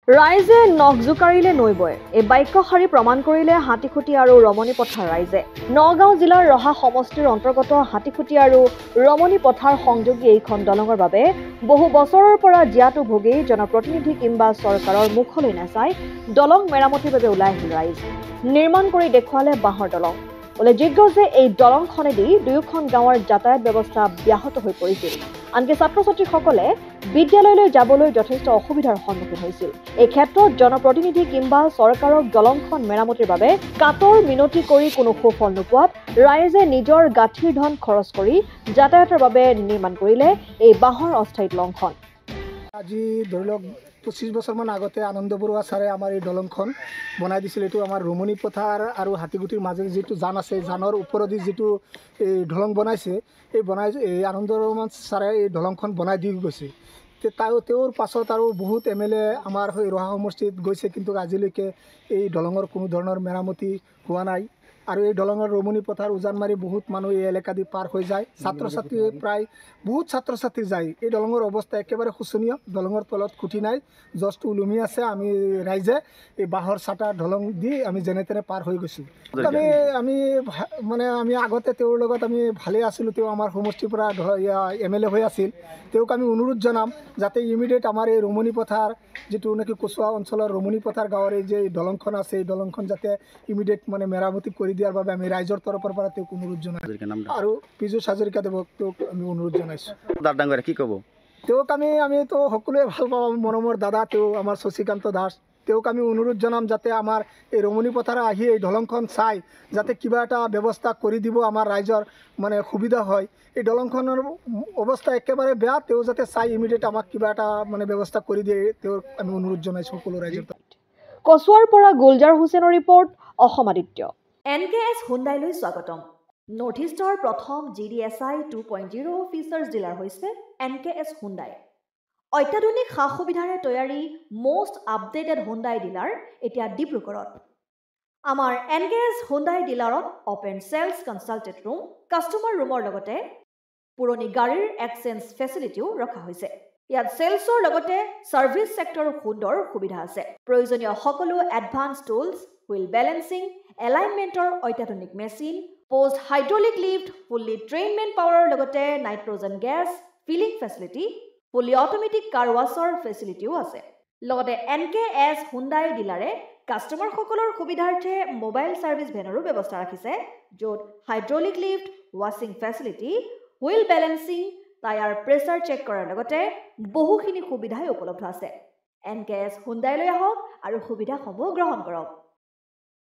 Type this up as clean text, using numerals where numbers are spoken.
ৰাইজে নখ জোকাৰিলে নৈ বয় এই বাক্যশাৰী প্ৰমাণ কৰিলে হাতীখুটি আৰু ৰমণী পথাৰ ৰাইজে নগাঁও জিলাৰ ৰহা সমষ্টিৰ অন্তৰ্গত হাতীখুটি আৰু ৰমণী পথাৰ সংযোগী এইখন দলঙৰ বাবে বহু বছৰৰ পৰা জিয়াটো ভোগী জনপ্ৰতিনিধি কিংবা চৰকাৰৰ মুখলৈ নাচাই দলং মেৰামতিৰ বাবে ওলাই আহিল ৰাইজ নিৰ্মাণ কৰি দেখুৱালে বাঁহৰ দলং উল্লেখযোগ্য যে এই দলংখনেদি দুয়োখন গাঁৱৰ যাতায়াত ব্যৱস্থা ব্যাহত হৈ পৰিছিল আনকি ছাত্ৰ ছাত্ৰীসকলে বিদ্যালয়লৈ যাবলৈ যথেষ্ট অসুবিধাৰ সন্মুখীন হৈছিল এই ক্ষেত্ৰত জনপ্ৰতিনিধি কিংবা চৰকাৰক দলংখন মেৰামতিৰ বাবে কাটৰ মিনতি কৰি কোনো সুফল নোপোৱাত ৰাইজে নিজৰ গাঁঠিৰ ধন খৰচ কৰি যাতায়াতৰ বাবে নিৰ্মাণ কৰিলে এই বাঁহৰ অস্থায়ী দলংখন আজি ধৰি লওক 25 বছৰমান আগতে আনন্দ বৰুৱা ছাৰে আমাৰ এই দলংখন বনাই দিছিল এইটো আমাৰ ৰমণী পথাৰ আৰু হাতীগুটিৰ মাজে যিটো জান আছে জানৰ ওপৰেদি যিটো এই দলং বনাইছে এই আনন্দ বৰুৱা ছাৰে এই দলংখন বনাই দি গৈছে তেওঁৰ পাছত আৰু বহুত MLA আমাৰ ৰহা সমষ্টিত গৈছে কিন্তু আজিলৈকে এই দলঙৰ কোনো ধৰণৰ মেৰামতি হোৱা নাই আৰু এই দলঙৰ ৰমণী পথাৰ উজান মাৰি বহুত মানুহ এই এলেকা দি পাৰ হৈ যায় ছাত্ৰ ছাত্ৰী প্ৰায় বহুত ছাত্ৰ ছাত্ৰী যায় এই দলঙৰ অৱস্থা একেবাৰে শোচনীয় দলঙৰ তলত খুঁটি নাই জষ্ট ওলমি আছে আমি ৰাইজে এই বাঁহৰ চাটা দলং দি আমি যেনে তেনে পাৰ হৈ গৈছোঁ আমি আগতে তেওঁৰ লগত আমি ভালেই আছিলোঁ তেওঁ আমাৰ সমষ্টিৰ পৰা MLA হৈ আছিল তেওঁক আমি অনুৰোধ জনাম যাতে ইমিডিয়েট আমাৰ এই ৰমণী পথাৰ যিটো নেকি কচুৱা অঞ্চলৰ ৰমণী পথাৰ গাঁৱৰ এই যে দলংখন আছে এই দলংখন যাতে ইমিডিয়েট মেৰামতি কৰি দিয়াৰ বাবে আমি ৰাইজৰ তৰফৰ পৰা তেওঁক অনুৰোধ জনাইছোঁ আৰু পীযুষ হাজৰিকা দেৱক তেওঁক আমি অনুৰোধ জনাইছোঁ কি ক'ব তেওঁক আমিতো সকলোৱে ভাল পাওঁ মৰমৰ দাদা তেওঁ আমাৰ শশীকান্ত দাস তেওঁক আমি অনুৰোধ জনাম যাতে আমাৰ এই ৰমণী পথাৰ আহি এই দলংখন চাই যাতে কিবা এটা ব্যৱস্থা কৰি দিব আমাৰ ৰাইজৰ সুবিধা হয় এই দলংখনৰ অৱস্থা একেবাৰে বেয়া তেওঁ যাতে চাই ইমিডিয়েট আমাক কিবা এটা ব্যৱস্থা কৰি দিয়ে তেওঁক আমি অনুৰোধ জনাইছোঁ সকলো ৰাইজৰ কচুৱাৰ পৰা গুলজাৰ হুছেইনৰ ৰিপৰ্ট অসম আদিত্য NKS হুণ্ডাইলৈ স্বাগতম নৰ্থ ইষ্টৰ প্ৰথম GDSI 2.0 ফিচাৰ্ছ ডিলাৰ হৈছে NKS হুণ্ডাই অত্যাধুনিক সা সুবিধাৰে তৈয়াৰী most updated হুণ্ডাই ডিলাৰ এতিয়া ডিব্ৰুগড়ত আমাৰ NKS হুণ্ডাই ডিলাৰত open sales consulted room customer ৰুমৰ লগতে পুৰণি গাড়ীৰ এক্সচেঞ্জ ফেচিলিটিও ৰখা হৈছে ইয়াত সেলছৰ লগতে সাৰ্ভিস সেক্টৰৰ সুন্দৰ সুবিধা আছে প্ৰয়োজনীয় সকলো এডভান্স টুলছ হুইল বেলেন্সিং এলাইনমেন্টৰ অত্যাধুনিক machine post hydraulic lift fully trained man পাৱাৰৰ লগতে nitrogen gas filling facility fully automatic car washer ফেচিলিটিও আছে লগতে NKS হুণ্ডাই ডিলাৰে কাস্টমাৰ সকলৰ সুবিধাৰ্থে মোবাইল সাৰ্ভিস ভেনৰো ব্যৱস্থা ৰাখিছে য'ত হাইড্ৰলিক লিফ্ট ৱাছিং facility wheel balancing tyre pressure check কৰাৰ লগতে বহুখিনি সুবিধাই উপলব্ধ আছে NKS হুণ্ডাইলৈ আহক আৰু সুবিধাসমূহ গ্ৰহণ কৰক